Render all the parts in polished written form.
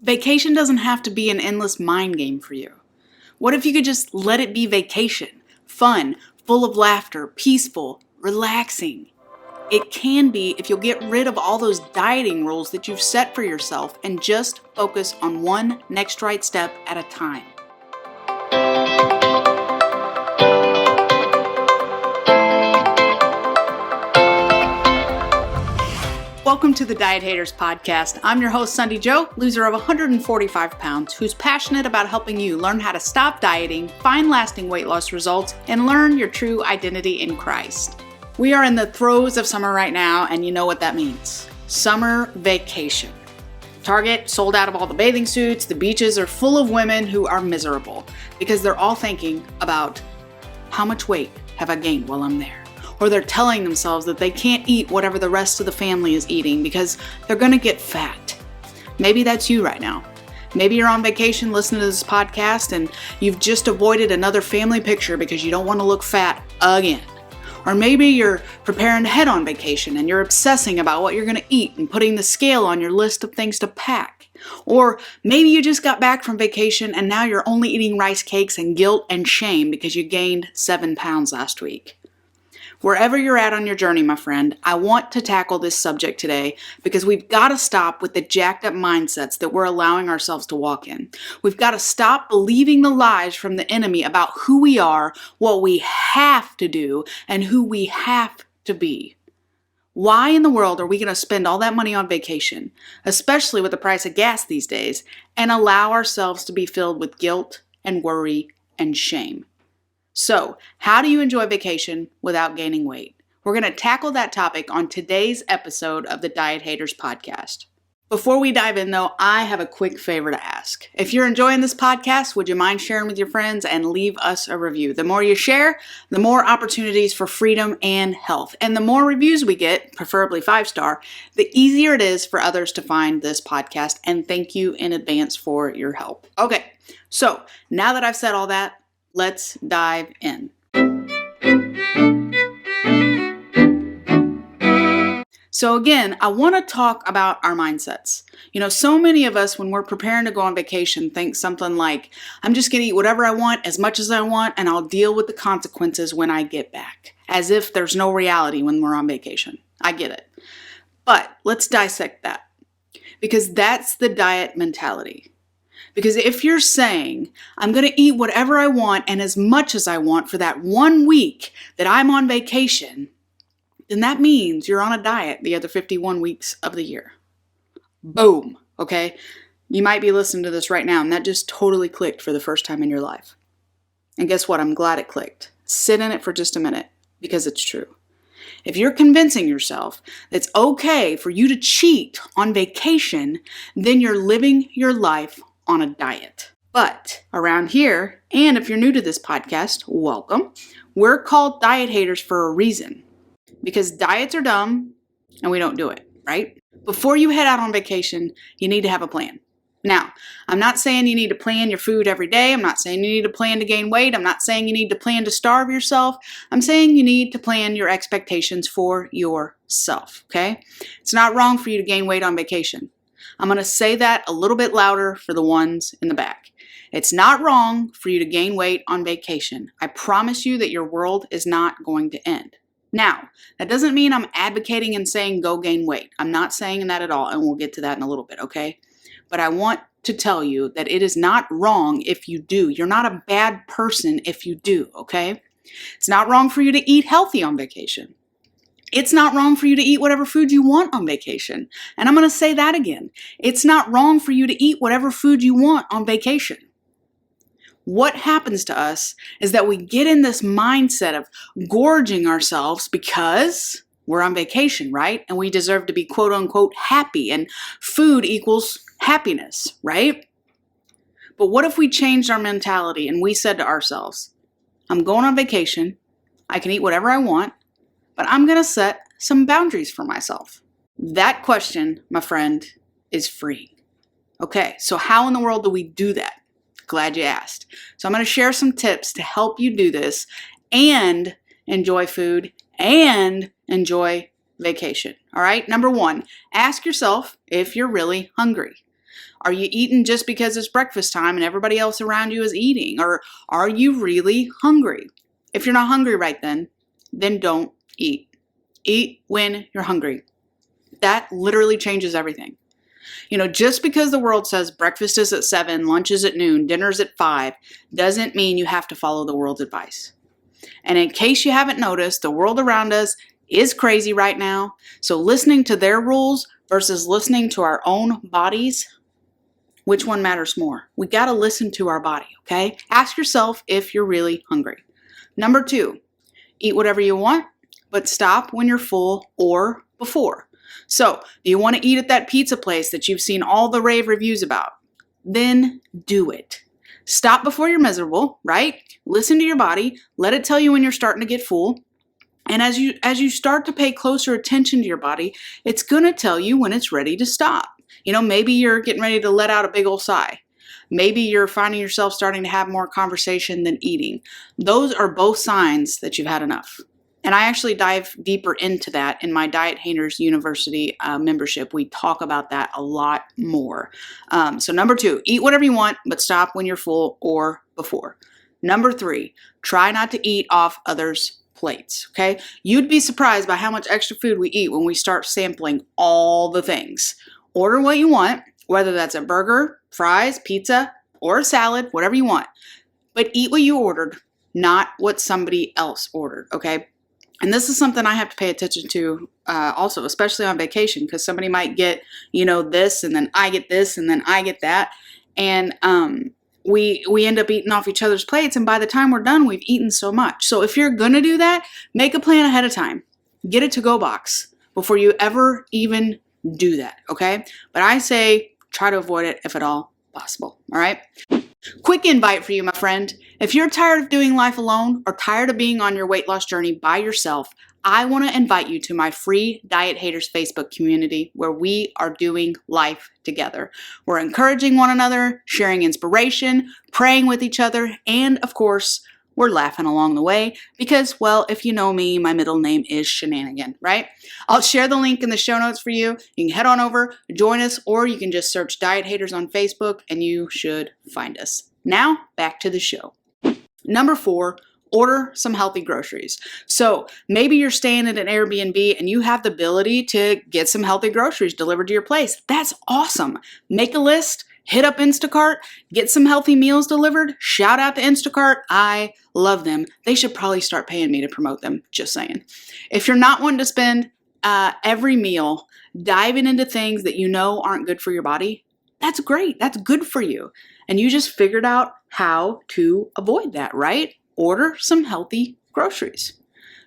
Vacation doesn't have to be an endless mind game for you. What if you could just let it be vacation? Fun, full of laughter, peaceful, relaxing. It can be if you'll get rid of all those dieting rules that you've set for yourself and just focus on one next right step at a time. Welcome to the Diet Haters Podcast. I'm your host, Sunday Joe, loser of 145 pounds, who's passionate about helping you learn how to stop dieting, find lasting weight loss results, and learn your true identity in Christ. We are in the throes of summer right now, and you know what that means. Summer vacation. Target sold out of all the bathing suits. The beaches are full of women who are miserable because they're all thinking about how much weight have I gained while I'm there? Or they're telling themselves that they can't eat whatever the rest of the family is eating because they're gonna get fat. Maybe that's you right now. Maybe you're on vacation listening to this podcast and you've just avoided another family picture because you don't want to look fat again. Or maybe you're preparing to head on vacation and you're obsessing about what you're gonna eat and putting the scale on your list of things to pack. Or maybe you just got back from vacation and now you're only eating rice cakes and guilt and shame because you gained 7 pounds last week. Wherever you're at on your journey, my friend, I want to tackle this subject today because we've got to stop with the jacked up mindsets that we're allowing ourselves to walk in. We've got to stop believing the lies from the enemy about who we are, what we have to do, and who we have to be. Why in the world are we going to spend all that money on vacation, especially with the price of gas these days, and allow ourselves to be filled with guilt and worry and shame? So, how do you enjoy vacation without gaining weight? We're going to tackle that topic on today's episode of the Diet Haters Podcast. Before we dive in, though, I have a quick favor to ask. If you're enjoying this podcast, would you mind sharing with your friends and leave us a review? The more you share, the more opportunities for freedom and health. And the more reviews we get, preferably 5-star, the easier it is for others to find this podcast. And thank you in advance for your help. Okay, so now that I've said all that, let's dive in. So again, I want to talk about our mindsets. You know, so many of us, when we're preparing to go on vacation, think something like, I'm just going to eat whatever I want, as much as I want, and I'll deal with the consequences when I get back. As if there's no reality when we're on vacation. I get it. But let's dissect that. Because that's the diet mentality. Because if you're saying, I'm going to eat whatever I want and as much as I want for that 1 week that I'm on vacation, then that means you're on a diet the other 51 weeks of the year. Boom. Okay? You might be listening to this right now and that just totally clicked for the first time in your life. And guess what? I'm glad it clicked. Sit in it for just a minute because it's true. If you're convincing yourself that it's okay for you to cheat on vacation, then you're living your life on a diet. But around here, and if you're new to this podcast, welcome. We're called diet haters for a reason. Because diets are dumb and we don't do it, right? Before you head out on vacation, you need to have a plan. Now, I'm not saying you need to plan your food every day. I'm not saying you need to plan to gain weight. I'm not saying you need to plan to starve yourself. I'm saying you need to plan your expectations for yourself, okay? It's not wrong for you to gain weight on vacation. I'm going to say that a little bit louder for the ones in the back. It's not wrong for you to gain weight on vacation. I promise you that your world is not going to end. Now, that doesn't mean I'm advocating and saying go gain weight. I'm not saying that at all, and we'll get to that in a little bit, okay? But I want to tell you that it is not wrong if you do. You're not a bad person if you do, okay? It's not wrong for you to eat healthy on vacation. It's not wrong for you to eat whatever food you want on vacation. And I'm going to say that again. It's not wrong for you to eat whatever food you want on vacation. What happens to us is that we get in this mindset of gorging ourselves because we're on vacation, right? And we deserve to be quote unquote happy and food equals happiness, right? But what if we changed our mentality and we said to ourselves, I'm going on vacation. I can eat whatever I want. But I'm going to set some boundaries for myself. That question, my friend, is free. Okay, so how in the world do we do that? Glad you asked. So I'm going to share some tips to help you do this and enjoy food and enjoy vacation. All right, number one, ask yourself if you're really hungry. Are you eating just because it's breakfast time and everybody else around you is eating? Or are you really hungry? If you're not hungry right then don't eat. Eat when you're hungry. That literally changes everything. Just because the world says breakfast is at 7, lunch is at noon, dinner's at 5, doesn't mean you have to follow the world's advice. And in case you haven't noticed, the world around us is crazy right now. So listening to their rules versus listening to our own bodies, which one matters more? We got to listen to our body, okay? Ask yourself if you're really hungry. Number 2, eat whatever you want, but stop when you're full or before. So, do you want to eat at that pizza place that you've seen all the rave reviews about? Then do it. Stop before you're miserable, right? Listen to your body. Let it tell you when you're starting to get full. And as you start to pay closer attention to your body, it's going to tell you when it's ready to stop. Maybe you're getting ready to let out a big old sigh. Maybe you're finding yourself starting to have more conversation than eating. Those are both signs that you've had enough. And I actually dive deeper into that in my Diet Haters University membership. We talk about that a lot more. So number 2, eat whatever you want, but stop when you're full or before. Number 3, try not to eat off others' plates, okay? You'd be surprised by how much extra food we eat when we start sampling all the things. Order what you want, whether that's a burger, fries, pizza, or a salad, whatever you want. But eat what you ordered, not what somebody else ordered, okay? And this is something I have to pay attention to also, especially on vacation, because somebody might get, this, and then I get this, and then I get that. And we end up eating off each other's plates. And by the time we're done, we've eaten so much. So if you're going to do that, make a plan ahead of time. Get a to-go box before you ever even do that, okay? But I say try to avoid it if at all possible, all right? Quick invite for you, my friend. If you're tired of doing life alone or tired of being on your weight loss journey by yourself, I want to invite you to my free Diet Haters Facebook community where we are doing life together. We're encouraging one another, sharing inspiration, praying with each other, and of course, we're laughing along the way because, well, if you know me, my middle name is Shenanigan, right? I'll share the link in the show notes for you. You can head on over, join us, or you can just search Diet Haters on Facebook and you should find us. Now, back to the show. Number 4, order some healthy groceries. So maybe you're staying at an Airbnb and you have the ability to get some healthy groceries delivered to your place. That's awesome. Make a list. Hit up Instacart, get some healthy meals delivered. Shout out to Instacart. I love them. They should probably start paying me to promote them, just saying. If you're not wanting to spend every meal diving into things that you know aren't good for your body, that's great. That's good for you. And you just figured out how to avoid that, right? Order some healthy groceries.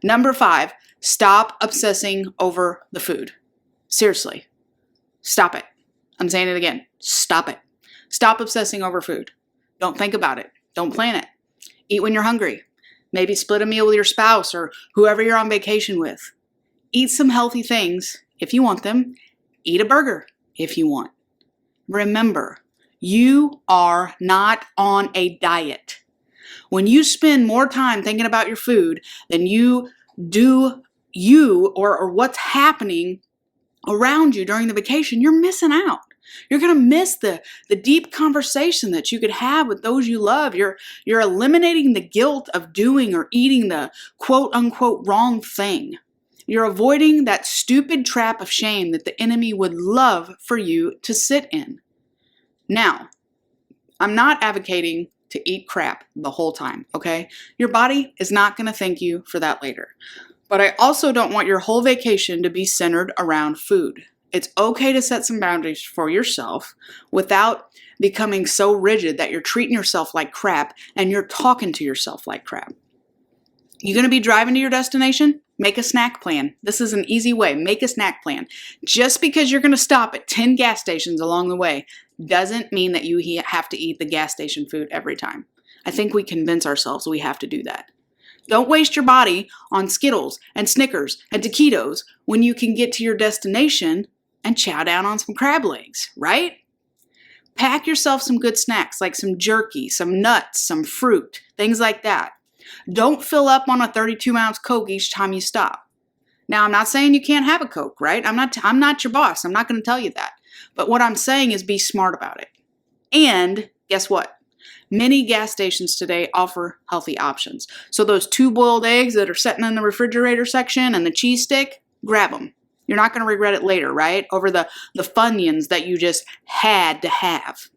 Number 5, stop obsessing over the food. Seriously, stop it. I'm saying it again. Stop it. Stop obsessing over food. Don't think about it. Don't plan it. Eat when you're hungry. Maybe split a meal with your spouse or whoever you're on vacation with. Eat some healthy things if you want them. Eat a burger if you want. Remember, you are not on a diet. When you spend more time thinking about your food than you do or what's happening around you during the vacation, you're missing out. You're going to miss the deep conversation that you could have with those you love. You're eliminating the guilt of doing or eating the quote unquote wrong thing. You're avoiding that stupid trap of shame that the enemy would love for you to sit in. Now, I'm not advocating to eat crap the whole time, okay? Your body is not going to thank you for that later. But I also don't want your whole vacation to be centered around food. It's okay to set some boundaries for yourself without becoming so rigid that you're treating yourself like crap and you're talking to yourself like crap. You're going to be driving to your destination? Make a snack plan. This is an easy way. Make a snack plan. Just because you're going to stop at 10 gas stations along the way doesn't mean that you have to eat the gas station food every time. I think we convince ourselves we have to do that. Don't waste your body on Skittles and Snickers and taquitos when you can get to your destination and chow down on some crab legs, right? Pack yourself some good snacks like some jerky, some nuts, some fruit, things like that. Don't fill up on a 32-ounce Coke each time you stop. Now, I'm not saying you can't have a Coke, right? I'm not your boss. I'm not going to tell you that. But what I'm saying is be smart about it. And guess what? Many gas stations today offer healthy options. So those 2 boiled eggs that are sitting in the refrigerator section and the cheese stick, grab them. You're not going to regret it later, right? Over the Funyuns that you just had to have.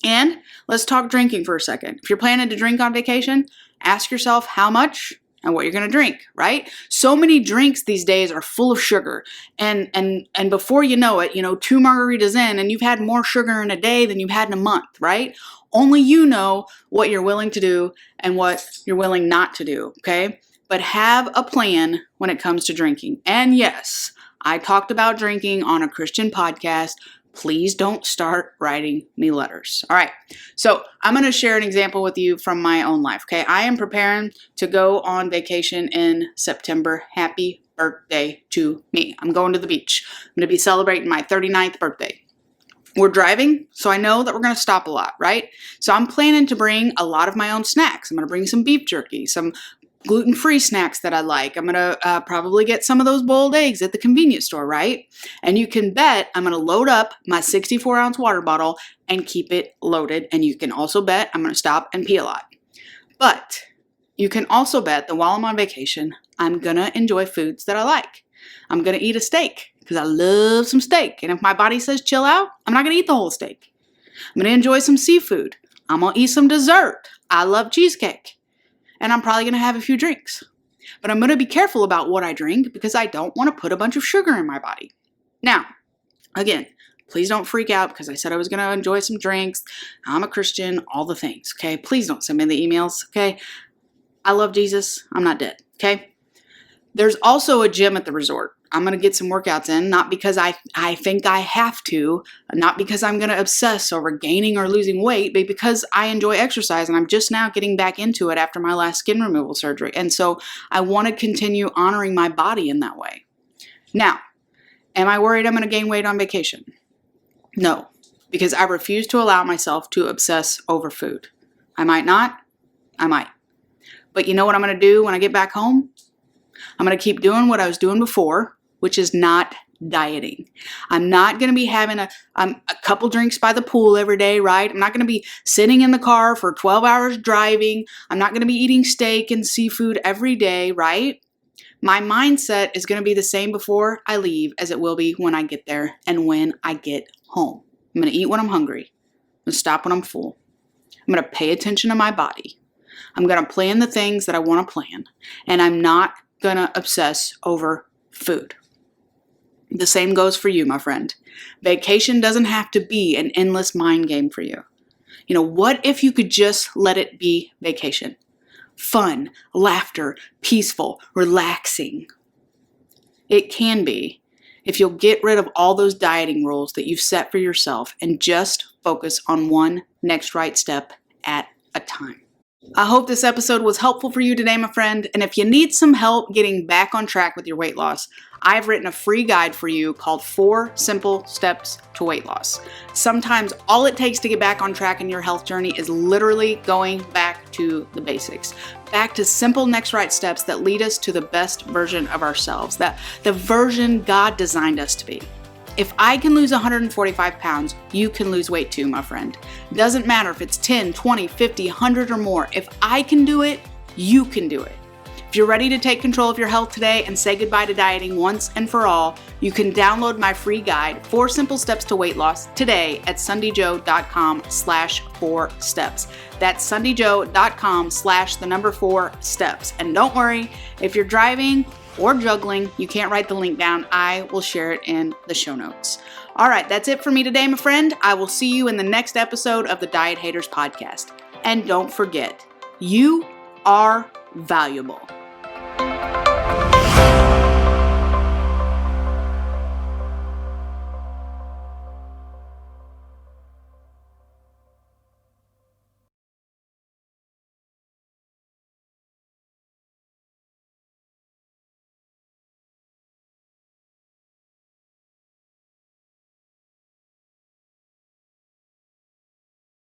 And let's talk drinking for a second. If you're planning to drink on vacation, ask yourself how much and what you're going to drink, right? So many drinks these days are full of sugar. And before you know it, 2 margaritas in and you've had more sugar in a day than you've had in a month, right? Only you know what you're willing to do and what you're willing not to do, okay? But have a plan when it comes to drinking. And yes, I talked about drinking on a Christian podcast. Please don't start writing me letters. All right. So I'm going to share an example with you from my own life. Okay. I am preparing to go on vacation in September. Happy birthday to me. I'm going to the beach. I'm going to be celebrating my 39th birthday. We're driving, so I know that we're going to stop a lot, right? So I'm planning to bring a lot of my own snacks. I'm going to bring some beef jerky, some gluten-free snacks that I like. I'm going to probably get some of those boiled eggs at the convenience store, right? And you can bet I'm going to load up my 64-ounce water bottle and keep it loaded. And you can also bet I'm going to stop and pee a lot. But you can also bet that while I'm on vacation, I'm going to enjoy foods that I like. I'm going to eat a steak because I love some steak. And if my body says chill out, I'm not going to eat the whole steak. I'm going to enjoy some seafood. I'm going to eat some dessert. I love cheesecake. And I'm probably going to have a few drinks. But I'm going to be careful about what I drink because I don't want to put a bunch of sugar in my body. Now, again, please don't freak out because I said I was going to enjoy some drinks. I'm a Christian, all the things, okay? Please don't send me the emails, okay? I love Jesus. I'm not dead, okay? There's also a gym at the resort. I'm going to get some workouts in, not because I think I have to, not because I'm going to obsess over gaining or losing weight, but because I enjoy exercise and I'm just now getting back into it after my last skin removal surgery. And so I want to continue honoring my body in that way. Now, am I worried I'm going to gain weight on vacation? No, because I refuse to allow myself to obsess over food. I might not, I might. But you know what I'm going to do when I get back home? I'm going to keep doing what I was doing before, which is not dieting. I'm not going to be having a couple drinks by the pool every day, right? I'm not going to be sitting in the car for 12 hours driving. I'm not going to be eating steak and seafood every day, right? My mindset is going to be the same before I leave as it will be when I get there and when I get home. I'm going to eat when I'm hungry. I'm going to stop when I'm full. I'm going to pay attention to my body. I'm going to plan the things that I want to plan. And I'm not going to obsess over food. The same goes for you, my friend. Vacation doesn't have to be an endless mind game for you. What if you could just let it be vacation? Fun, laughter, peaceful, relaxing. It can be if you'll get rid of all those dieting rules that you've set for yourself and just focus on one next right step at a time. I hope this episode was helpful for you today, my friend. And if you need some help getting back on track with your weight loss, I've written a free guide for you called 4 Simple Steps to Weight Loss. Sometimes all it takes to get back on track in your health journey is literally going back to the basics, back to simple next right steps that lead us to the best version of ourselves, the version God designed us to be. If I can lose 145 pounds, you can lose weight too, my friend. Doesn't matter if it's 10, 20, 50, 100 or more. If I can do it, you can do it. If you're ready to take control of your health today and say goodbye to dieting once and for all, you can download my free guide, 4 Simple Steps to Weight Loss, today at sundayjoe.com/4steps. That's sundayjoe.com/4steps. And don't worry, if you're driving or juggling, you can't write the link down. I will share it in the show notes. All right, that's it for me today, my friend. I will see you in the next episode of the Diet Haters podcast. And don't forget, you are valuable.